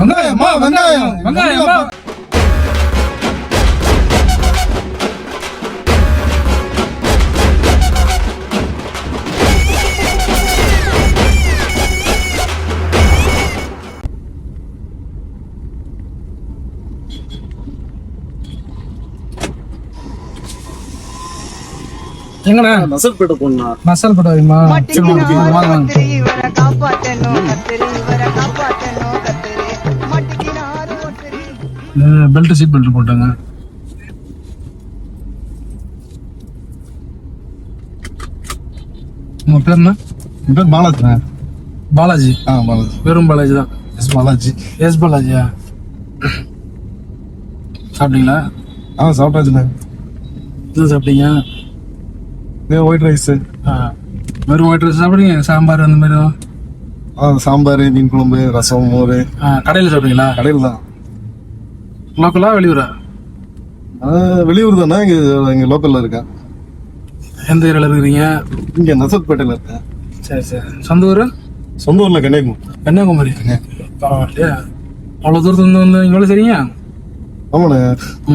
வெங்காயமா வெங்காயம் வெங்காயமா. எங்கண்ணா மசால் பேட்டை போனா மசால் படம் வைமா. பெல்ட் சீட் பெல்ட் போட்டாங்க. உங்க பேர் என்ன? என் பேர் பாலாஜி. பாலாஜி. பாலாஜி. வெறும் பாலாஜி தான். எஸ் பாலாஜி. எஸ் பாலாஜியா? சாப்பிட்டீங்களா? சாப்பிட்டாச்சுண்ணே. என்ன சாப்பிட்டீங்க? White rice. வெறும் ஒயிட் ரைஸ் சாப்பிடுங்க. சாம்பார் அந்த மாதிரி தான். சாம்பார், மீன் குழம்பு, ரசம், மோர். கடையில் சாப்பிட்டீங்களா? கடையில் தான். லோக்கலா வெளியூரா? வெளியூர் தானே. இங்கே லோக்கலில் இருக்கேன். எந்த ஏரியாவில் இருக்கிறீங்க? இங்கே நசத்பேட்டையில் இருக்கேன். சரி சரி. சொந்த ஊர்? சொந்த ஊரில் கன்னியாகுமரி. கன்னியாகுமரி. பரவாயில்லையா? அவ்வளோ தூரத்துலேருந்து வந்து இங்கே வேலை செய்றீங்க? ஆமாண்ணே.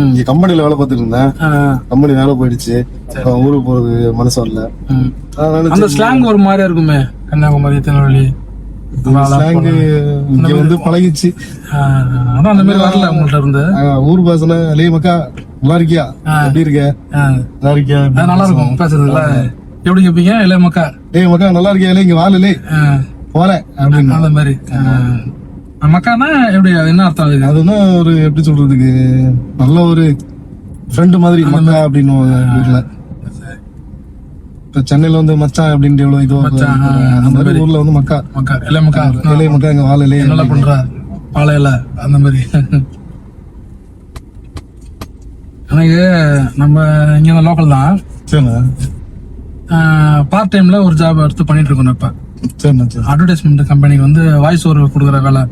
இங்கே கம்பெனியில் வேலை பார்த்துட்டு இருந்தேன். கம்பெனி வேலை போயிடுச்சு. ஊருக்கு போகிறது மனசு வரல. அந்த ஸ்லாங் ஒரு மாதிரியா இருக்குமே, கன்னியாகுமரி, திருநெல்வேலி ஸ்லாங்கு இங்கே வந்து பழகிச்சு. அதான் அந்த மாதிரி வரல உங்கள்கிட்ட இருந்து. ஊர் பாசனை அலே மக்கா நல்லா இருக்கியா, எப்படி இருக்க, நல்லா இருக்கியா, நல்லா இருக்கும் பேசுறதுல. எப்படி கேட்பீங்க? இளைய மக்கா, ஏய் மக்கா நல்லா இருக்கியா, இல்லை இங்கே வாழலே போறேன் அப்படின்னு. அந்த மாதிரி மக்கானா எப்படி, என்ன அர்த்தம் அதுக்கு? அதுன்னா ஒரு எப்படி சொல்றதுக்கு, நல்ல ஒரு ஃப்ரெண்டு மாதிரி மக்கா அப்படின்னு ஊர்ல. இப்ப சென்னையில வந்து மச்சான் அப்படின்ட்டு எவ்வளவு இதோ, அந்த மாதிரி ஊர்ல வந்து மக்கா. மக்கா, இளைய மக்கா, இளைய மக்கா, இங்க வாழலே நல்லா பண்ற பாலையில அந்த மாதிரி. எனக்கு நம்ம இங்க லோக்கல் தான். சரிண்ணா. பார்ட் டைம்ல ஒரு ஜாப் எடுத்து பண்ணிட்டு இருக்கோம் இப்ப. சரிண்ணா. சரி. அட்வர்டைஸ்மெண்ட் கம்பெனிக்கு வந்து வாய்ஸ் ஓவர் கொடுக்குற வேலை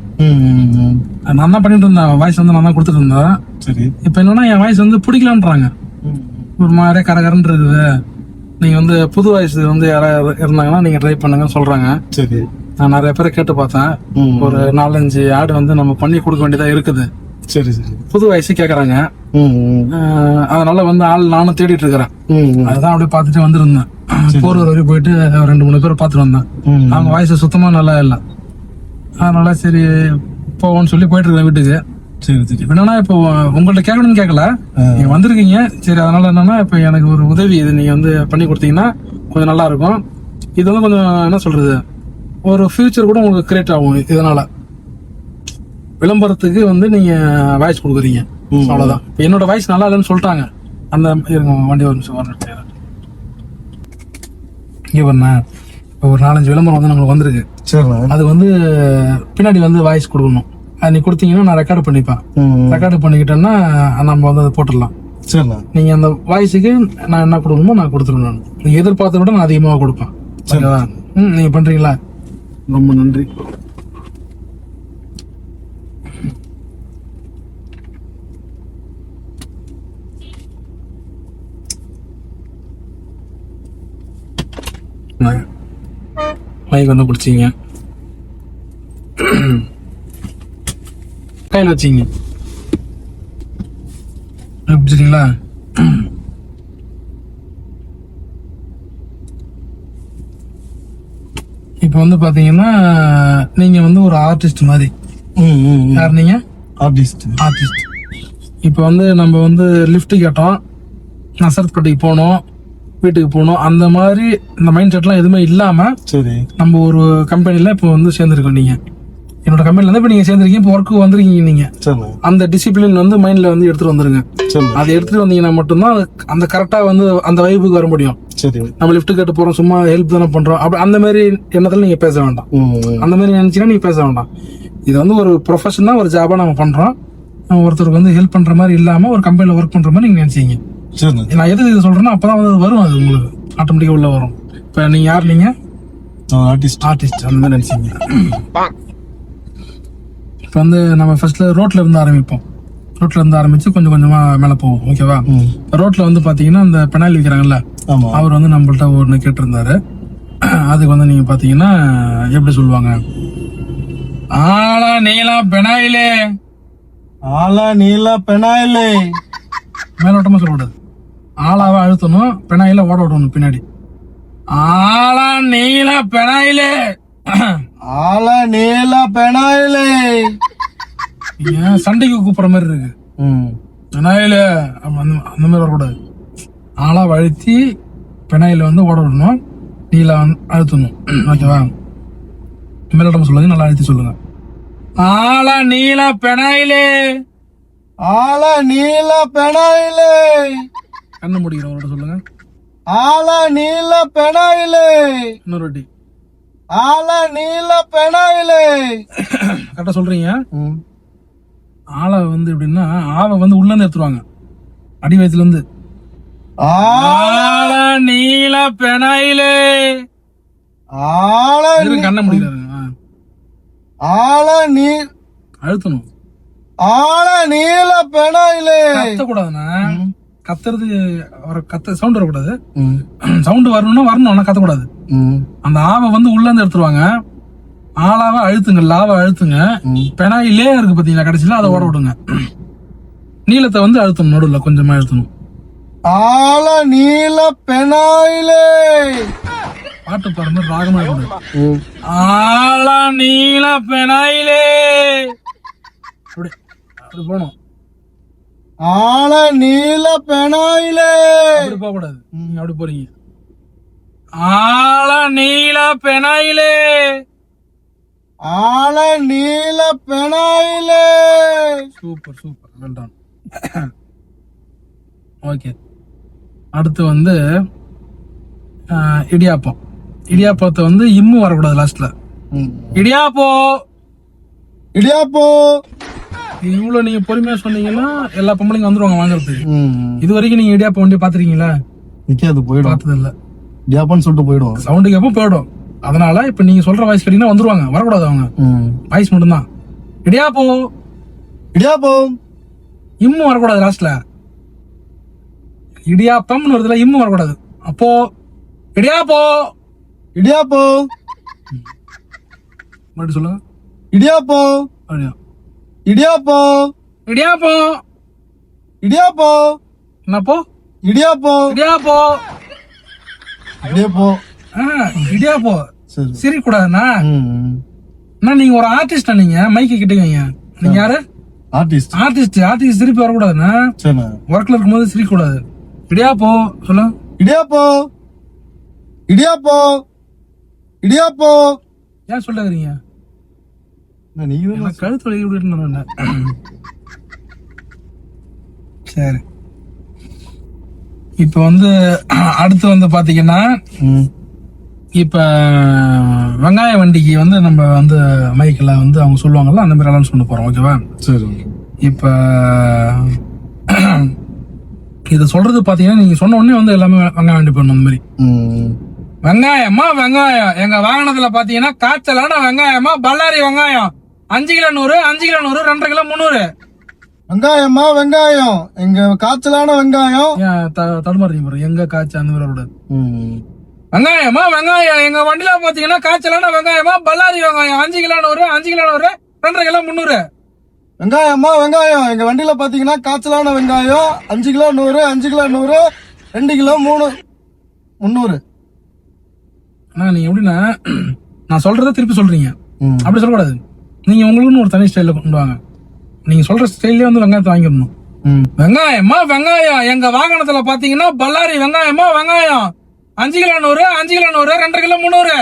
நான் தான் பண்ணிட்டு இருந்தேன். வாய்ஸ் வந்து நான் தான் கொடுத்துட்டு இருந்தேன். சரி. இப்ப என்னன்னா என் வாய்ஸ் வந்து பிடிக்கலான்றாங்க. ஒரு மாதிரி கரகரன்னு இருக்குது. நீங்க வந்து புது வாய்ஸ் வந்து யாராவது இருந்தாங்கன்னா நீங்க ட்ரை பண்ணுங்கன்னு சொல்றாங்க. சரி. நான் நிறைய பேரை கேட்டு பார்த்தேன். ஒரு 4-5 ஆடு வந்து நம்ம பண்ணி கொடுக்க வேண்டியதா இருக்குது. சரி சரி. புது வயசு கேக்குறாங்க. அதனால வந்து ஆள் நானும் தேடிட்டு இருக்கிறேன். அதுதான் அப்படியே பார்த்துட்டு வந்திருந்தேன். போரூர் வரைக்கும் போயிட்டு 2-3 பேரை பார்த்துட்டு வந்தேன். அவங்க வாய்ஸ் சுத்தமா நல்லா இல்லை. அதனால சரி போவோம்னு சொல்லி போயிட்டு இருக்கேன் வீட்டுக்கு. சரி சரி. என்னன்னா இப்போ உங்கள்ட்ட கேட்கணும்னு கேட்கல, நீங்க வந்திருக்கீங்க. சரி, அதனால என்னன்னா இப்ப எனக்கு ஒரு உதவி இது நீங்க வந்து பண்ணி கொடுத்தீங்கன்னா கொஞ்சம் நல்லா இருக்கும். இது வந்து கொஞ்சம் என்ன சொல்றது, ஒரு ஃபியூச்சர் கூட உங்களுக்கு கிரியேட் ஆகும். இதனால விளம்பரத்துக்கு வந்து நீங்க வாய்ஸ் கொடுக்குறீங்க, அவ்வளவுதான். என்னோட வாய்ஸ் நல்லா இல்லைன்னு சொல்லிட்டாங்க. அந்த வண்டி ஒரு நிமிஷம் வரணும். இங்க பண்ண ஒரு 4-5 விளம்பரம் வந்து நம்மளுக்கு வந்திருக்கு. அது வந்து பின்னாடி வந்து வாய்ஸ் கொடுக்கணும். அது நீ கொடுத்தீங்கன்னா நான் ரெக்கார்டு பண்ணிப்பேன். ரெக்கார்டு பண்ணிக்கிட்டேன்னா நம்ம வந்து அதை போட்டுடலாம். சரிண்ணா. நீங்க அந்த வாய்ஸுக்கு நான் என்ன கொடுக்கணுமோ நான் கொடுத்துருவேன். நீங்க எதிர்பார்த்த விட நான் அதிகமாக கொடுப்பேன். சரிங்களா? நீங்க பண்றீங்களா? ரொம்ப நன்றி. மைக் வந்து பிடிச்சிங்க, கையில் வச்சிங்க, பிடிச்சிங்களா? இப்போ வந்து பாத்தீங்கன்னா நீங்க வந்து ஒரு ஆர்டிஸ்ட் மாதிரி. யார் நீங்க? ஆர்டிஸ்ட். இப்போ வந்து நம்ம வந்து லிஃப்ட் கேட்டோம், நசரத்பேட்டைக்கு போனோம், வீட்டுக்கு போகணும், அந்த மாதிரி இந்த மைண்ட் செட்லாம் எதுவுமே இல்லாம சரி நம்ம ஒரு கம்பெனில இப்போ வந்து சேர்ந்துருக்கோம். நீங்க என்னோட கம்பெனில இருந்து இப்போ நீங்க சேர்ந்துருக்கீங்க, இப்போ ஒர்க்கு வந்திருக்கீங்க. நீங்க அந்த டிசிப்ளின் வந்து மைண்ட்ல வந்து எடுத்துட்டு வந்துருங்க. அதை எடுத்துட்டு வந்தீங்கன்னா மட்டும்தான் அந்த கரெக்டா வந்து அந்த வைப்புக்கு வர முடியும். சரி. நம்ம லிஃப்ட் கேட்டு போறோம், சும்மா ஹெல்ப் தானே பண்றோம், அப்படி அந்த மாதிரி எண்ணத்துல நீங்க பேச வேண்டாம். அந்த மாதிரி நினைச்சீங்கன்னா நீங்க பேச வேண்டாம். இது வந்து ஒரு ப்ரொஃபஷனா ஒரு ஜாபா நம்ம பண்றோம். ஒருத்தருக்கு வந்து ஹெல்ப் பண்ற மாதிரி இல்லாம ஒரு கம்பெனில ஒர்க் பண்ற மாதிரி நீங்க நினைச்சீங்க. நான் எது இது சொல்றேன்னா அப்பதான் வந்து வரும், அது உங்களுக்கு ஆட்டோமேட்டிக்கா உள்ள வரும். இப்ப நீங்க யார்? நீங்க ஆர்டிஸ்ட் அந்த மாதிரி நினைச்சீங்க. இப்ப வந்து நம்ம ஃபர்ஸ்ட்ல ரோட்ல இருந்து ஆரம்பிப்போம். ரோட்ல இருந்து ஆரம்பிச்சு கொஞ்சம் கொஞ்சமா மேல போவோம். ஓகேவா? ரோட்ல வந்து பாத்தீங்கன்னா அந்த பெனாயில் விற்கிறாங்கல்ல, அவர் வந்து நம்மள்ட்ட ஒண்ணு கேட்டிருந்தாரு. அதுக்கு வந்து நீங்க பாத்தீங்கன்னா எப்படி சொல்லுவாங்க, ஆலா நீலா பெனாயிலே. ஆலா நீல பெனாயிலே. மேலோட்டமா சொல்லக்கூடாது. ஆளாவை அழுத்தணும், பெனாயில ஓட விடணும் பின்னாடி. ஆலா நீல பெனாயிலே. ஆலா நீல பெனாயிலே. ஏன் சண்டைக்கு கூப்பிடுற மாதிரி இருக்கு. பெனாயில அந்த மாதிரி வரக்கூடாது. ஆளாவை அழுத்தி பெனாயில வந்து ஓட விடணும், நீல அழுத்தணும். ஓகேவா? மேலோட்டமா சொல்லுங்க, நல்லா அழுத்தி சொல்லுங்க. ஆலா நீல பெனாயிலே. ஆலா நீல பெனாயிலே. கண்ணு முடிக்கிறவங்களோட சொல்லுங்க. ஆலா நீல பெனாயிலே. இன்னொரு வாட்டி. ஆலா நீல பெனாயிலே. கரெக்டா சொல்றீங்க. ஆளை வந்து எப்படின்னா ஆவை வந்து உள்ள இருந்து எடுத்துருவாங்க, அடி வயத்துல இருந்து. ஆலா நீல பெனாயிலே. ஆலா கண்ண முடிக்கிறாருங்க. ஆலா நீ அழுத்தணும். ஆலா நீல பெனாயிலே. கத்தக்கூடாதுண்ணா. கத்துறது கத்த சவுண்ட் வரக்கூடாது. சவுண்ட் வரணும்னா வரணும், ஆனா கத்தக்கூடாது. அந்த ஆவை வந்து உள்ள இருந்து எடுத்துருவாங்க. ஆளாவை அழுத்துங்க, லாவை அழுத்துங்க. பெனாயிலே இருக்கு பாத்தீங்களா கடைசியில, அதை ஓட விடுங்க. நீளத்தை வந்து அழுத்தணும், நடுவில் கொஞ்சமா அழுத்தணும். ஆலா நீல பெனாயிலே. பாட்டு பாடுற மாதிரி ராகமா இருக்குது. ஆலா நீல பெனாயிலே. அப்படி அப்படி போகணும். ஆலா நீல பெனாயிலே. அப்படி போக கூடாது, நீங்க அப்படி போறீங்க. ஆலா நீல பெனாயிலே. ஆலா நீல பெனாயிலே. Super super, well done. Okay, அடுத்து வந்து இடியாப்பம். இடியாப்பத்தை வந்து இம்மு வரக்கூடாது லாஸ்ட்ல. இடியாப்போ. இடியாப்போ. இவ்வளவு நீங்க பொறுமையா சொன்னீங்கன்னா எல்லா பொம்பளைங்க வந்துருவாங்க வாங்குறதுக்கு. இது வரைக்கும் நீங்க இடியாப்பம் வண்டி பாத்துருக்கீங்களா? நிக்காது, போயிடும். பார்த்தது இல்ல. இடியாப்பம்னு சொல்லிட்டு போயிடும், சவுண்டு கேப்பம் போயிடும். அதனால இப்ப நீங்க சொல்ற வாய்ஸ் கேட்டீங்கன்னா வந்துருவாங்க, வரக்கூடாது அவங்க. வாய்ஸ் மட்டும்தான். இடியாப்போ. இடியாப்போ. இம்மு வரக்கூடாது லாஸ்ட்ல. இடியாப்பம்னு வருதுல, இம்மு வரக்கூடாது. அப்போ இடியாப்போ. இடியாப்போ. மறுபடியும் சொல்லுங்க. இடியாப்போ. அப்படியா? இடியாப்போ. இடியாப்போ. இடியாப்போ. என்னப்போ? இடியாப்போ. இடியாப்போ. இடியாப்போ. இடியாப்போ. சரி, சிரிக்க கூடாதுண்ணா. நீங்க ஒரு ஆர்டிஸ்டா? நீங்க மைக்கு கிட்ட வைங்க. நீங்க யாரு? ஆர்டிஸ்ட். ஆர்டிஸ்ட். ஆர்டிஸ்ட் சிரிப்பு வரக்கூடாதுண்ணா. ஒர்க்ல இருக்கும்போது சிரிக்க கூடாது. இடியாப்போ சொல்லு. இடியாப்போ. இடியாப்போ. இடியாப்போ. ஏன் சொல்லுறீங்க? நீங்க கழுத்து வலி விட்டு. சரி, இப்ப வந்து அடுத்து வந்து பாத்தீங்கன்னா, இப்ப வெங்காய வண்டிக்கு வந்து நம்ம வந்து மைக்ல வந்து அவங்க சொல்லுவாங்கல்ல, அந்த மாதிரி அனௌன்ஸ் பண்ண போறோம். ஓகேவா? சரி. இப்ப இத சொல்றது பாத்தீங்கன்னா, நீங்க சொன்ன உடனே வந்து எல்லாமே வெங்காய வண்டி போடணும். அந்த மாதிரி வெங்காயமா வெங்காயம் எங்க வாகனத்துல பாத்தீங்கன்னா காய்ச்சலான வெங்காயமா பல்லாரி வெங்காயம் 5 கிலோ 100, 5 கிலோ 100, 2.5 கிலோ 300. வெங்காயமா வெங்காயம் எங்க காய்ச்சலான வெங்காயம். தடுமாறீங்க பாரு, எங்க காய்ச்சல் அந்த மாதிரி விடாது. வெங்காயமா வெங்காயம் எங்க வண்டியில பாத்தீங்கன்னா காய்ச்சலான வெங்காயமா பல்லாரி வெங்காயம் 5 கிலோ 100, 5 கிலோ 100, 2.5 கிலோ 300. வெங்காயமா வெங்காயம் எங்க வண்டியில பாத்தீங்கன்னா காய்ச்சலான வெங்காயம் 5 கிலோ 100, 5 கிலோ 100, 2 கிலோ 300. நீங்க எப்படின்னா நான் சொல்றத திருப்பி சொல்றீங்க, அப்படி சொல்லக்கூடாது. நீங்க உங்களுக்குன்னு ஒரு தனி ஸ்டைல கொண்டு வாங்க. நீங்க சொல்ற ஸ்டைல்லே வந்து வெங்காயத்தை வாங்கிடணும். வெங்காயமா வெங்காயம் எங்க வாகனத்துல பாத்தீங்கன்னா பல்லாரி வெங்காயமா வெங்காயம் 5 கிலோ 100, 5 கிலோ 100, 2.5 கிலோ 300.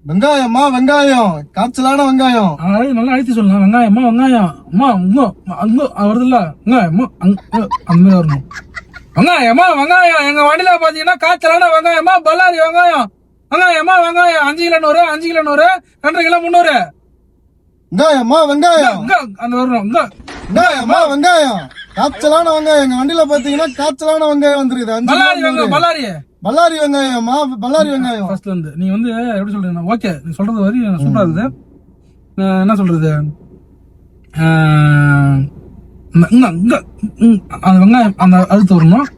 வெங்காயமா வெங்காயம் காய்ச்சலான வெங்காயம். நல்லா அழுத்தி சொல்லலாம். வெங்காயமா வெங்காயம் அங்க வருது இல்ல, வெங்காயமா அந்த மாதிரி வரணும். வெங்காயமா வெங்காயம் எங்க வண்டியில பாத்தீங்கன்னா காய்ச்சலான வெங்காயமா பல்லாரி வெங்காயம் வெங்காயமா வெங்காயம் 5 கிலோ 100, 5 கிலோ 100, 2.5 கிலோ 300. வெங்காயமா வெங்காயம் அந்த வரணும். வெங்காயமா வெங்காயம் காய்ச்சலான வெங்காயம் எங்க வண்டியில பாத்தீங்கன்னா காய்ச்சலான வெங்காயம் வந்துருக்குது. பல்லாரி வெங்காயம் பல்லாரி வெங்காயமா பல்லாரி வெங்காயம். ஃபர்ஸ்ட்ல இருந்து நீ வந்து எப்படி சொல்றீங்க? ஓகே, நீ சொல்றது வரி சூப்பரா இருக்குது. என்ன சொல்றது, அந்த வெங்காயம் அந்த அழுத்து வரணும்.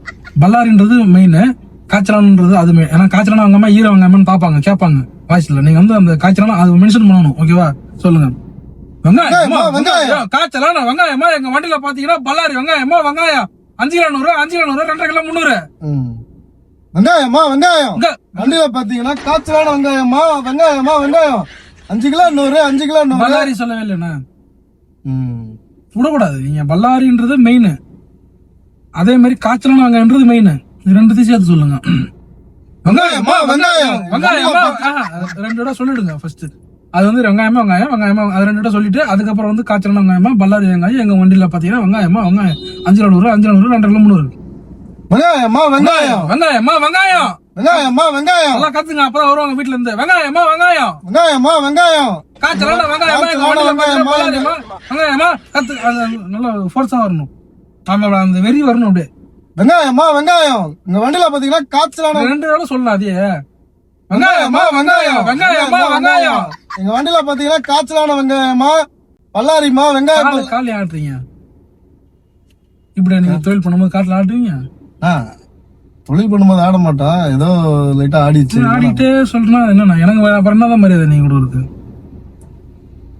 பல்லாரின்றது மெயின், காய்ச்சலான்றது அது மெயின். ஏன்னா காய்ச்சலான வெங்காயமா ஈர வெங்காயம்னு பாப்பாங்க, கேட்பாங்க வாய்ஸ்ல. நீங்க வந்து அந்த காய்ச்சலான அது மென்ஷன் பண்ணணும். ஓகேவா? சொல்லுங்க. வெங்காயம் வெங்காயம் காய்ச்சலான வெங்காயமா எங்க வண்டியில பாத்தீங்கன்னா பல்லாரி வெங்காயமா வெங்காயம் 5 கிலோ 100 5 கிலோ 100 2 கிலோ 300. வெங்காயமா வெங்காயம் வண்டியில பாத்தீங்கன்னா காய்ச்சலான வெங்காயமா வெங்காயம் 5 கிலோ 100 5 கிலோ 100. பல்லாரி சொல்லவே இல்லைண்ணா, விடக்கூடாது. நீங்க பல்லாரின்றது மெயின், அதே மாதிரி காய்ச்சலான வெங்காயம்ன்றது மெயின். இது ரெண்டுத்தையும் சேர்த்து சொல்லுங்க. வெங்காயமா வெங்காயம் வெங்காயமா 2 இடம் சொல்லிடுங்க ஃபர்ஸ்ட். அது வந்து வெங்காயமா வெங்காயமா அது 2 இடம் சொல்லிட்டு அதுக்கப்புறம் வந்து காய்ச்சலான வெங்காயமா பல்லாரி வெங்காயம் எங்க வண்டியில பாத்தீங்கன்னா வெங்காயம் 5 கிலோ 100 5 கிலோ 100 2 கிலோ 300. வெங்காயமா வெங்காயம் வெங்காயம் நல்லா கத்துங்க, அப்பதான் வருவாங்க வீட்டுல இருந்து. வெங்காயமா வெங்காயம் காய்ச்சலான வெங்காயமா எங்க வண்டியில பாத்தீங்கன்னா வெங்காயமா கத்து. நல்லா ஃபோர்ஸா வரணும், நம்மளோட அந்த வெறி வரணும் அப்படியே. வெங்காயம் எங்க வண்டியில பாத்தீங்கன்னா காய்ச்சலான 2 இடம் சொல்லலாம். அதே வெங்காயமா வெங்காயம் எங்க வண்டியில பாத்தீங்கன்னா காய்ச்சலான வெங்காயமா பல்லாரிமா வெங்காயம். காலைல ஆட்டுறீங்க இப்படி நீங்க தொழில் பண்ணும்போது காட்டுல ஆட்டுவீங்க? தொழில் பண்ணும்போது ஆட மாட்டான், ஏதோ லைட்டா ஆடிச்சு. ஆடிட்டே சொல்றேன்னா என்னன்னா எனக்கு அப்புறம் என்னதான் மரியாதை நீங்க கொடுக்குறது?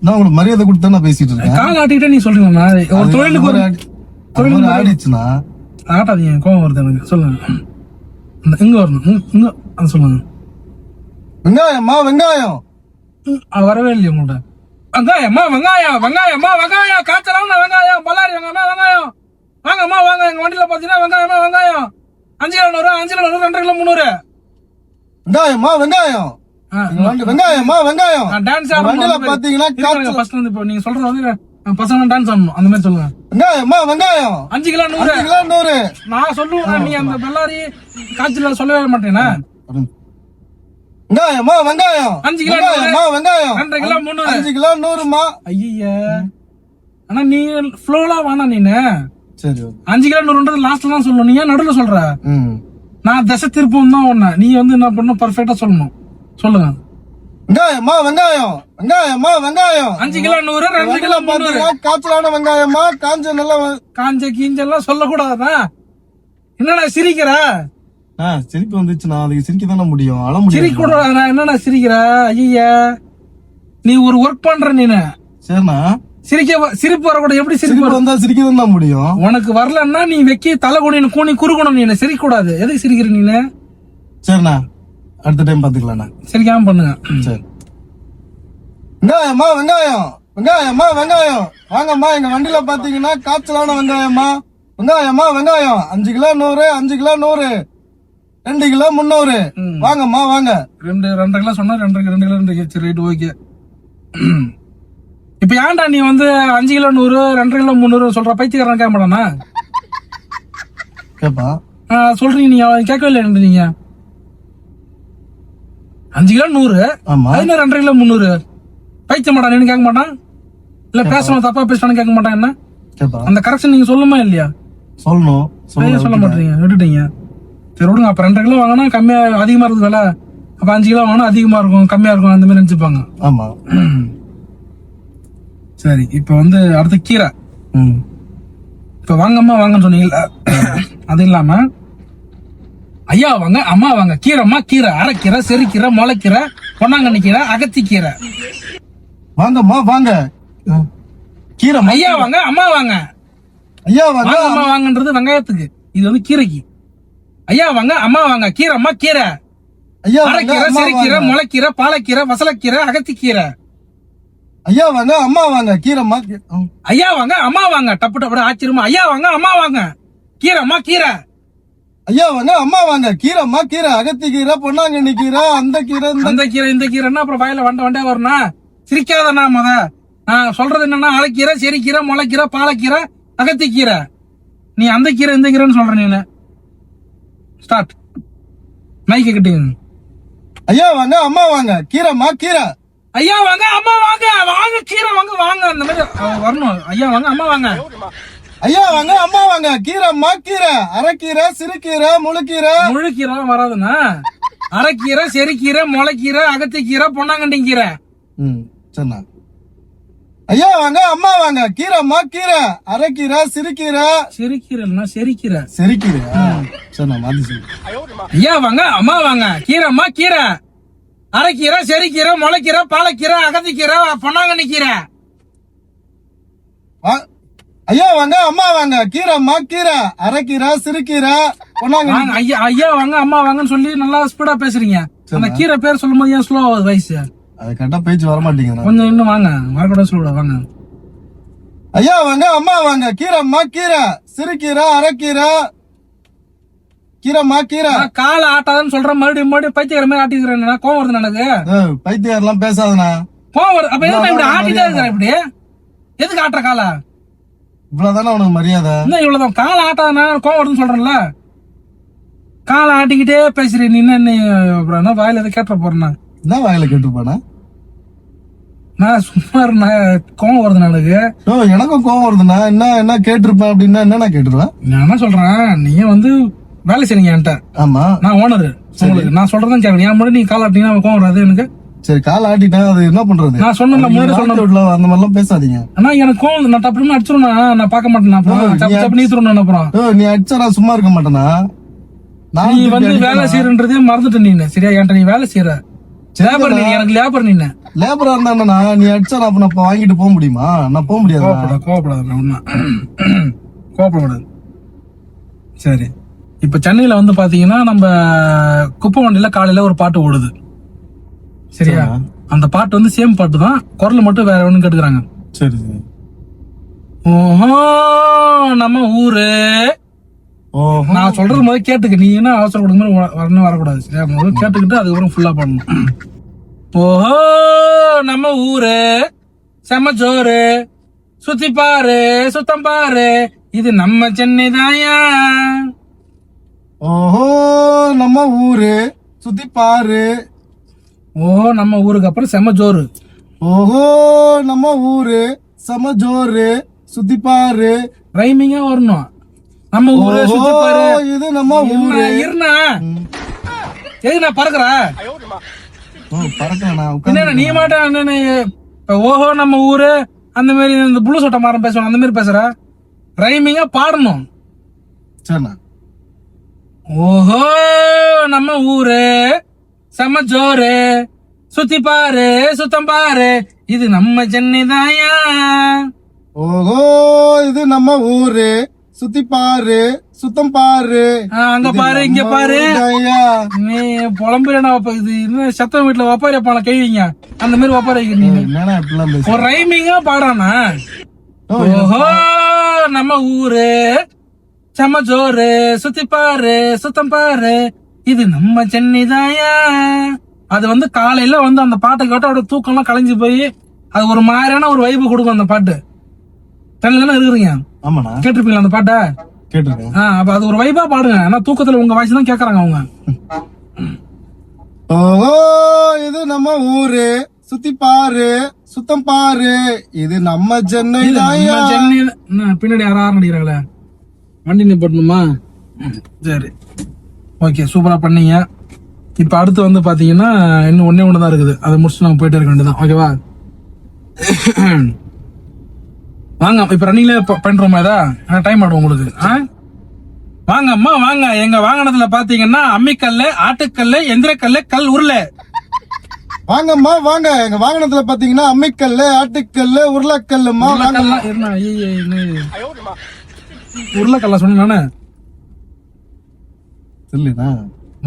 நான் உங்களுக்கு மரியாதை கொடுத்து நான் பேசிட்டு இருக்கேன். கால் ஆட்டிக்கிட்டே நீ சொல்றீங்களா? ஒரு தொழிலுக்கு ஒரு தொழில் ஆடிச்சுன்னா ஆட்டாதீங்க, கோவம் வருது எனக்கு. சொல்லுங்க, இங்க வரணும், இங்க அது சொல்லுங்க. வெங்காயம் வரவே இல்லையா உங்கள்ட்ட? வெங்காயம் காய்ச்சலான வெங்காயம் பல்லாரி வெங்காயம் வாங்கம்மா வாங்க. எங்க வண்டியில பாத்தீங்கன்னா வெங்காயம் 5 கிலோ 100 5 கிலோ 100 2 கிலோ 300. வெங்காயம் டான்ஸ் வண்டியில பாத்தீங்கன்னா ஃபர்ஸ்ட் வந்து இப்போ நீங்க சொல்றது வந்து பசங்க டான்ஸ் ஆடணும், அந்த மாதிரி சொல்லுங்க. வெங்காயம் 5 கிலோ 100 நான் சொல்லுவேன், நீ அந்த பல்லாரி காய்ச்சல சொல்லவே மாட்டேன்னா. வெங்காயம் 5 கிலோ 2 கிலோ 300 5 கிலோ 100மா. ஐயா ஆனா நீ ஃப்ளோலா வேணா நீனு. சரி 5 கிலோ 100 லாஸ்ட்ல தான் சொல்லணும், நீ ஏன் நடுவுல சொல்ற? நான் திசை திருப்பம் தான் ஒண்ணு, நீ வந்து என்ன பண்ணணும் பர்ஃபெக்டா சொல்லணும். சொல்லுங்க. வெங்காயம் 5 கிலோ 100 2 கிலோ 300. காய்ச்சலான வெங்காயமா காஞ்ச நல்லா காஞ்ச கீஞ்செல்லாம் சொல்லக்கூடாதா? என்னடா சிரிக்கிற? சிரிப்பு வந்துச்சுன்னா அதுக்கு சிரிக்க தானே முடியும், அழ முடியும். சிரிக்க கூடாது. என்னடா சிரிக்கிற? ஐயா நீ ஒரு ஒர்க் பண்ற நீனு. சரிண்ணா சிரிப்பு வரக்கூடாது. எப்படி சிரிப்பு வந்தா சிரிக்க தான் முடியும்? உனக்கு வரலன்னா நீ வெக்கி தலை குனின்னு கூணி குறுக்கணும். நீ சிரிக்க கூடாது. எதுக்கு சிரிக்கிற நீனு? சரிண்ணா அடுத்த டைம் பாத்துக்கலாம்ண்ணா. சிரிக்காம பண்ணுங்க. சரி. வெங்காயம் வாங்கம்மா எங்க வண்டியில பாத்தீங்கன்னா காய்ச்சலான வெங்காயமா வெங்காயம் 5 கிலோ 100 5 கிலோ 100 2 கிலோ 300. வாங்கம்மா வாங்க. 2 கிலோ சொன்னா 2 கிலோ 2 ரைட் ஓகே. இப்ப ஏன்டா நீ வந்து 5 கிலோ 100 2 கிலோ 300 சொல்ற? பைத்தியக்காரன் கேட்க மாட்டானா? கேப்பா சொல்றீங்க, நீங்க கேட்கவே இல்லை நீங்க. 5 கிலோ 100 அது 2 கிலோ 300 பைத்திய மாட்டான் நீ கேட்க மாட்டான்? இல்ல பேசணும் தப்பா பேசிட்டானு கேட்க மாட்டான்? என்ன அந்த கரெக்ஷன் நீங்க சொல்லுமா இல்லையா? சொல்லணும். சொல்ல மாட்டீங்க, விட்டுட்டீங்க. சரி விடுங்க. அப்ப 2 கிலோ வாங்கினா கம்மியா அதிகமா இருக்குது விலை, அப்ப 5 கிலோ வாங்கினா அதிகமா இருக்கும் கம்மியா இருக்கும் அந்த மாதிரி நினைச்சுப்பாங்க. ஆமா சரி இப்ப வந்து அடுத்த கீரை. இப்ப வாங்கம்மா வாங்கன்னு சொன்னீங்கல்ல, அது இல்லாம ஐயா வாங்க அம்மா வாங்க. கீரைம்மா கீரை, அரைக்கீரை, செரிக்கீரை, முளைக்கீரை, பொன்னாங்கண்ணி கீரை, அகத்திக்கீரை. வாங்கம்மா வாங்க. கீரை ஐயா வாங்க அம்மா வாங்க. ஐயா வாங்க அம்மா வாங்கன்றது வெங்காயத்துக்கு, இது வந்து கீரைக்கு. ஐயா வாங்க அம்மா வாங்க. கீரைம்மா கீரை, அரைக்கீரை, செரிக்கீரை, முளைக்கீரை, பாலக்கீரை, வசலக்கீரை, அகத்திக்கீரை. ஐயா வாங்க அம்மா வாங்க. கீரைம்மா ஐயா வாங்க அம்மா வாங்க. டப்பு டப்பு ஆச்சரியமா ஐயா வாங்க அம்மா வாங்க. கீரைம்மா கீரை. ஐயா வாங்க அம்மா வாங்க. கீரைம்மா கீரை, அகத்திக்கீரை, பொன்னாங்கண்ணி கீரை, அந்த கீரை இந்த கீரைன்னா அப்புறம் வாயில வண்டே வரனா? சிரிக்காதண்ணா நான் சொல்றது என்னன்னா அரைக்கீரை, செரிக்கீரை, முளைக்கீரை, பாலக்கீரை, அகத்திக்கீரை. நீ அந்த கீரை இந்த கீரைன்னு சொல்ற நீனு. ஸ்டார்ட் மைக்க கிட்டீங்க. ஐயா வாங்க அம்மா வாங்க. கீரைம்மா கீரை. ஐயா வாங்க அம்மா வாங்க. வாங்க கீரை வாங்க வாங்க அந்த மாதிரி வரணும். ஐயா வாங்க அம்மா வாங்க. ஐயா வாங்க அம்மா வாங்க. கீரைம்மா கீரை, அரைக்கீரை, சிறுகீரை, முழுக்கீரை. முழுக்கீரை வராதுண்ணா. அரைக்கீரை, செரிக்கீரை, முளைக்கீரை, அகத்திக்கீரை, பொன்னாங்கண்ணி கீரை. சரிண்ணா. ஐயா வாங்க அம்மா வாங்க. கீரைம்மா கீரை, அரைக்கீரை, சிறுகீரை. சிறுகீரைன்னா செரிக்கீரை. செரிக்கீரை சரிண்ணா மாத்தி சொல்லு. ஐயா வாங்க அம்மா வாங்க. கீரைம்மா கீரை, அரைக்கீரை, செரிக்கீரை, முளைக்கீரை, பாலக்கீரை, அகத்திக்கீரை, பொன்னாங்கண்ணி கீரை. ஐயா வாங்க அம்மா வாங்க கீரைம்மா கீரை அரைக்கீரை சிறுகீரை பொன்னாங்க வாங்க ஐயா ஐயா வாங்க அம்மா வாங்கன்னு சொல்லி நல்லா ஸ்பீடா பேசுறீங்க. அந்த கீரை பேர் சொல்லும் போது ஏன் ஸ்லோ ஆகுது வயசு? அது கரெக்டா பேச்சு வர மாட்டேங்குது. கொஞ்சம் இன்னும் வாங்க, வரக்கூடாது சொல்லுடா வாங்க. ஐயா வாங்க அம்மா வாங்க கீரைம்மா கீரை சிறுகீரை அரைக்கீரை கீரைம்மா கீரை. காலை ஆட்டாதன்னு சொல்ற மறுபடியும் பைத்தியக்கார மாதிரி ஆட்டிக்கிறேன். கோவம் வருது எனக்கு. பைத்தியாரெல்லாம் பேசாதண்ணா. கோவம் வருது. அப்ப எதுக்கு இப்படி ஆட்டிட்டே இருக்கிற? இப்படி எதுக்கு ஆட்டுற காலை? இவ்வளவுதானே உனக்கு மரியாதை? இன்னும் இவ்வளவுதான். காலை ஆட்டாதனா கோவம் வருதுன்னு சொல்றேன்ல. காலை ஆட்டிக்கிட்டே பேசுறீ நீ. என்ன வாயில எதை கேட்ட போறேன்னா? என்ன வாயில கேட்டுப்பானா? நான் சும்மா கோவம் வருது எனக்கு. எனக்கும் கோவம் வருதுண்ணா. என்ன கேட்டிருப்பேன் அப்படின்னா என்ன கேட்டுருவேன்? நான் என்ன சொல்றேன், நீங்க வந்து வேலை செய்றீங்க என்கிட்ட. ஆமா நான் ஓனரு. உங்களுக்கு நான் சொல்றதான் கேட்கணும். என் முன்னாடி நீங்க கால் ஆட்டீங்கன்னா கோவம் வராது எனக்கு. சரி கால் ஆட்டிட்டேன், அது என்ன பண்றது? நான் சொன்னேன்ல முன்னாடி சொன்ன அந்த மாதிரிலாம் பேசாதீங்க. ஆனா எனக்கு கோவம். நான் டப்புன்னு அடிச்சிருவேன். நான் பார்க்க மாட்டேன். அப்புறம் தப்பு நீத்துருவேன். அப்புறம் நீ அடிச்சா நான் சும்மா இருக்க மாட்டேனா? நீ வந்து வேலை செய்யறன்றதே மறந்துட்ட நீ. சரியா? என்கிட்ட நீ வேலை செய்யற லேபர். நீ எனக்கு லேபர். நீ லேபரா இருந்தா நீ அடிச்சா நான் வாங்கிட்டு போக முடியுமா? நான் போக முடியாது. கோவப்படாது. சரி, இப்ப சென்னையில வந்து பாத்தீங்கன்னா நம்ம குப்பை வண்டியில காலையில ஒரு பாட்டு ஓடுது. சரியா? அந்த பாட்டு வந்து சேம் பாட்டு தான், குரல் மட்டும் வேற ஒண்ணு கேட்டுக்கிறாங்க. சரி. ஓஹோ நம்ம ஊரு. நான் சொல்றது முதல்ல கேட்டுக்க. நீ என்ன அவசரம் கொடுக்க மாதிரி வரக்கூடாது. சரியா? முதல்ல கேட்டுக்கிட்டு அதுக்கப்புறம் ஃபுல்லா பண்ணணும். ஓஹோ நம்ம ஊரு செம்ம ஜோரு, சுத்தி பாரு சுத்தம் பாரு, இது நம்ம சென்னை தாயா. ஓஹோ நம்ம ஊரு சுத்தி பாரு. ஓஹோ நம்ம ஊருக்கு அப்புறம் செம்ம ஜோரு. ஓஹோ நம்ம ஊரு செம்ம ஜோரு சுத்தி பாரு. ரைமிங்கா வரணும். நம்ம ஊரு சுத்தி பாரு, இது நம்ம ஊரு. இருண்ணா எது நான் பறக்குற? பறக்கணும் நீ மாட்டேன். ஓஹோ நம்ம ஊரு அந்த மாதிரி இந்த புளு சொட்ட மாறம் பேசணும். அந்த மாதிரி பேசுற. ரைமிங்கா பாடணும். சரிண்ணா. ஓஹோ நம்ம ஊரு செம்ம ஜோரு, சுத்தி பாரு சுத்தம் பாரு, இது நம்ம சென்னை தாயா. ஓஹோ இது நம்ம ஊரு சுத்தி பாரு சுத்தம் பாரு. அங்க பாரு இங்க பாரு. நீ புலம்புறா. இது இன்னும் சத்தம் வீட்டுல ஒப்பாரி வைப்பான கைவிங்க. அந்த மாதிரி ஒப்பாரி வைக்க ஒரு ரைமிங்கா பாடுறானா. ஓஹோ நம்ம ஊரு செம்ம ஜோரு, சுத்தி பாரு சுத்தம் பாரு, இது நம்ம சென்னை தாயா. அது வந்து காலையில வந்து அந்த பாட்டை கேட்டு அவட தூக்கம் எல்லாம் கலைஞ்சு போய் அது ஒரு மாதிரியான ஒரு வைப்பு கொடுக்கும் அந்த பாட்டு. சென்னையில இருக்கிறீங்க. ஆமாண்ணா. கேட்டிருப்பீங்களா அந்த பாட்டை? கேட்டிருக்கேன். அப்ப அது ஒரு வைபா பாடுங்க. ஆனா தூக்கத்துல உங்க வாய்ஸ் தான் கேக்குறாங்க அவங்க. ஓஹோ இது நம்ம ஊரு சுத்தி பாரு சுத்தம் பாரு, இது நம்ம சென்னை தாயா. பின்னாடி யாரும் நடிக்கிறாங்களே, வண்டி நிப்பாட்டணுமா? சரி, ஓகே, சூப்பரா பண்ணீங்க. இப்ப அடுத்து வந்து பாத்தீங்கன்னா இன்னும் ஒன்னே ஒண்ணுதான் இருக்குது. அதை முடிச்சு நம்ம போயிட்டே இருக்க வேண்டியதான். ஓகேவா? வாங்க, இப்ப ரன்னிங்ல பண்றோமா? இதா டைம் ஆடும் உங்களுக்கு. வாங்க அம்மா வாங்க. எங்க வாகனத்துல பாத்தீங்கன்னா அம்மிக்கல்லு, ஆட்டுக்கல்லு, எந்திரக்கல்லு, கல் உருளை. வாங்கம்மா வாங்க. எங்க வாகனத்துல பாத்தீங்கன்னா அம்மிக்கல்லு, ஆட்டுக்கல்லு, உருளைக்கல்லுமா. உருளைக்கல்ல சொன்ன நானு தெரியலண்ணா.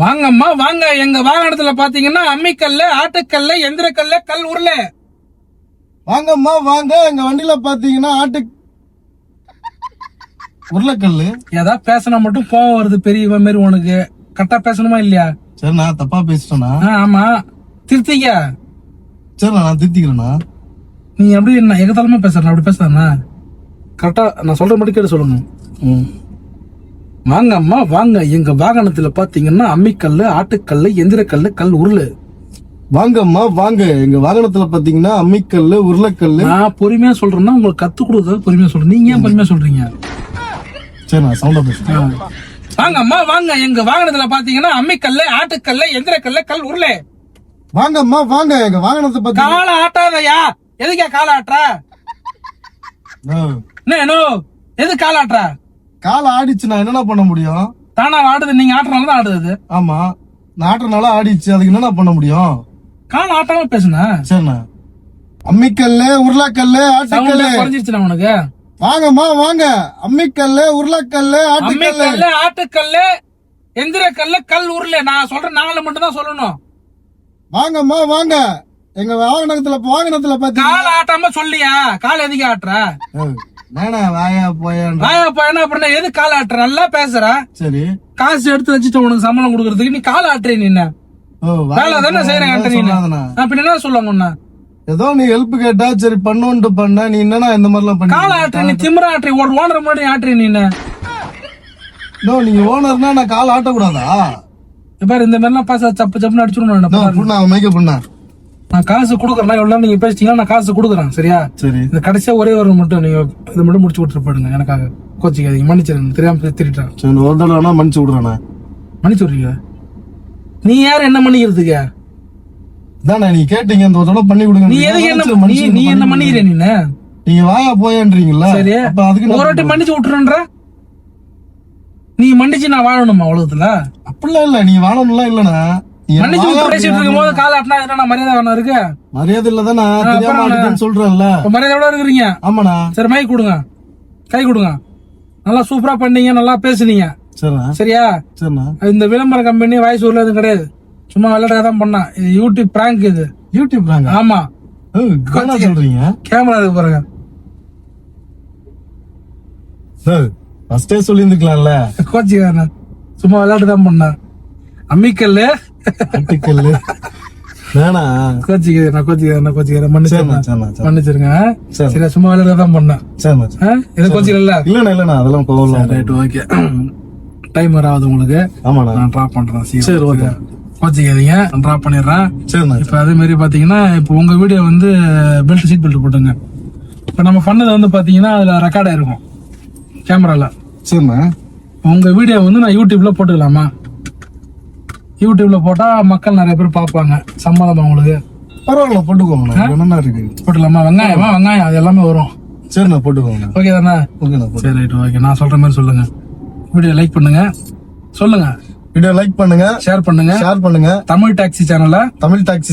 வாங்கம்மா வாங்க. எங்க வாகனத்துல பாத்தீங்கன்னா அம்மிக்கல்லு, ஆட்டுக்கல்லு, எந்திரக்கல்லு, கல் உருளை. வாங்கம்மா வாங்க. எங்க வண்டியில பாத்தீங்கன்னா உருளைக்கல்லு. ஏதாவது பேசினா மட்டும் கோவம் வருது பெரியவ மாரி. உனக்கு கரெக்டா பேசணுமா இல்லையா? சரி, நான் தப்பா பேசிட்டேனா? ஆமா, திருத்திக்க. சரி, நான் திருத்திக்கிறேண்ணா. நீ எப்படி என்ன எகத்தாலுமா பேசுற? அப்படி பேசுறா கரெக்டா? நான் சொல்ற மட்டும் கேட்டு சொல்லுங்க. வாங்க அம்மா வாங்க. எங்க வாகனத்துல பாத்தீங்கன்னா அம்மிக்கல்லு, ஆட்டுக்கல்லு, எந்திரக்கல்லு, கல் உருளை. வாங்கம்மா வாங்க. எங்க வாகனத்துல பாத்தீங்கன்னா அம்மிக்கல்லு, உருளைக்கல்லு. நான் பொறுமையா சொல்றேன்னா உங்களுக்கு கத்து கொடுக்கறது பொறுமையா சொல்றேன். நீங்க ஏன் பொறுமையா சொல்றீங்க? சரி, நான் சவுண்டா பேசுறேன். வாங்க அம்மா வாங்க. எங்க வாகனத்துல பாத்தீங்கன்னா அம்மிக்கல்லு, ஆட்டுக்கல்லு, எந்திரக்கல்லு, கல் உருளை. வாங்கம்மா வாங்க. எங்க வாகனத்தை பத்தி கால ஆட்டாதயா. எதுக்கா கால ஆட்டுற? எது கால ஆட்டுற? கால ஆடிச்சு, நான் என்னென்ன பண்ண முடியும்? தானா ஆடுது. நீங்க ஆட்டுறதுனாலதான் ஆடுது. ஆமா, நான் ஆட்டுறதுனால ஆடிச்சு. அதுக்கு என்னென்ன பண்ண முடியும்? கால ஆட்டாம பேசுன. சரிண்ணா. அம்மிக்கல்லு, உருளைக்கல்லு, ஆட்டுக்கல்லு. குறைஞ்சிருச்சுண்ணா உனக்கு. வாங்கம்மா வாங்க. அம்மிக்கல்லு, உருளைக்கல்லு, ஆட்டுக்கல்லு. அம்மிக்கல்லு, ஆட்டுக்கல்லு, எந்திரக்கல்லு, கல் உருளை. நான் சொல்றேன் 4 மட்டும் தான் சொல்லணும். வாங்கம்மா வாங்க. எங்க வாகனத்துல பாத்தீங்க. கால் ஆட்டாம சொல்லியா? கால் எதுக்கு ஆட்டுற? நானா வாயா போயான். வாயா போயனா அப்புறம் எது கால் ஆட்டுற? நல்லா பேசுற. சரி, காசு எடுத்து வச்சுட்டு உனக்கு சம்பளம் கொடுக்கறதுக்கு நீ கால் ஆட்டுற. நீ என்ன வேலை தானே செய்யறேன்? அப்படி என்ன சொல்லுவாங்க? ஏதோ நீ ஹெல்ப் கேட்டா சரி பண்ணுன்ட்டு பண்ண. நீ என்னன்னா இந்த மாதிரிலாம் பண்ணி கால் ஆட்டுற, நீ திமிர ஆட்டுற. ஒரு ஓனர் முன்னாடி ஆட்டுற. நீ என்ன நீங்க ஓனர்னா நான் கால் ஆட்டக்கூடாதா? பாரு இந்த மாதிரிலாம் பாச சப்பு சப்புன்னு அடிச்சுடணும். மேக்கப் பண்ண நான் காசு கொடுக்குறேன். எவ்வளவு நீங்க பேசிட்டீங்கன்னா நான் காசு கொடுக்குறேன். சரியா? சரி, இந்த கடைசியா ஒரே ஒரு மட்டும் நீங்க இதை மட்டும் முடிச்சு விட்டுட்டு போயிடுங்க. எனக்காக கோச்சிக்காதீங்க, மன்னிச்சிருங்க. தெரியாம திட்டான். சரி, ஒரு தடவை மன்னிச்சு விடுறேன். மன்னிச்சு விடுறீங்க? நீ யார் என்ன மன்னிக்கிறதுக்கு? தானே நீ கேட்டீங்க இந்த ஒரு தடவை பண்ணி கொடுங்க. நீ எதுக்கு என்ன நீ என்ன மன்னிக்கிற? நீங்க வாயா போயன்றீங்களா? சரி, ஒரு வாட்டி மன்னிச்சு விட்டுறன்ற. நீ மன்னிச்சு நான் வாழணுமா உலகத்துல? அப்படிலாம் இல்ல, நீ வாழணும்லாம் இல்லனா. மன்னிச்சு விட்டு பேசிட்டு இருக்கும் போது கால் ஆட்டினா என்ன மரியாதை வேணா இருக்கு? மரியாதை இல்லதானா? தெரியாம சொல்றேன்ல. மரியாதையோட இருக்கிறீங்க. ஆமாண்ணா. சரி, மை கொடுங்க, கை கொடுங்க. நல்லா சூப்பரா பண்ணீங்க, நல்லா பேசுனீங்க. சரியா? இந்த விளம்பர கம்பெனி வாய்ஸ் ஊர்ல எதுவும் கிடையாது. சும்மா விளையாட தான் பண்ணா. இது யூடியூப் பிராங்க். இது யூடியூப் பிராங்க்? ஆமா. சொல்றீங்க? கேமரா இருக்கு பாருங்க. ஃபர்ஸ்டே சொல்லிருந்துக்கலாம்ல. கோச்சிக்காரன் சும்மா விளையாட்டு தான் பண்ணா. அம்மிக்கல்லு, ஆட்டுக்கல்லு. வேணா கோச்சிக்கிறேன். மன்னிச்சிருங்க. சரியா? சும்மா விளையாட தான் பண்ணேன். எது கோச்சிக்கல? இல்லண்ணா அதெல்லாம் கோவம். Right, okay. டைம் வராது உங்களுக்கு. ஆமாண்ணா, நான் டிராப் பண்றேன். சரி, ஓகே. கோச்சிக்காதீங்க, நான் டிராப் பண்ணிடுறேன். சரிண்ணா. இப்ப அதே மாதிரி பாத்தீங்கன்னா இப்போ உங்க வீடியோ வந்து பெல்ட், சீட் பெல்ட் போட்டுங்க. இப்ப நம்ம பண்ணது வந்து பாத்தீங்கன்னா அதுல ரெக்கார்ட் ஆயிருக்கும் கேமரால. சரிண்ணா. உங்க வீடியோ வந்து நான் யூடியூப்ல போட்டுக்கலாமா? யூடியூப்ல போட்டா மக்கள் நிறைய பேர் பாப்பாங்க. சம்மதமா உங்களுக்கு? பரவாயில்ல, போட்டுக்கோங்க. என்ன இருக்கு? போட்டுலாமா? வெங்காயம் அது எல்லாமே வரும். சரிண்ணா, போட்டுக்கோங்க. ஓகே தானே? சரி, ரைட், ஓகே. நான் சொல்ற மாதிரி சொல்லுங்க. வீடியோ லைக் பண்ணுங்க. சொல்லுங்க. வீடியோ லைக் பண்ணுங்க, ஷேர் பண்ணுங்க. தமிழ் டாக்ஸி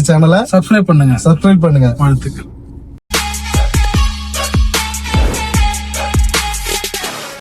சேனலை சப்ஸ்கிரைப் பண்ணுங்க. வாழ்த்துக்கள்.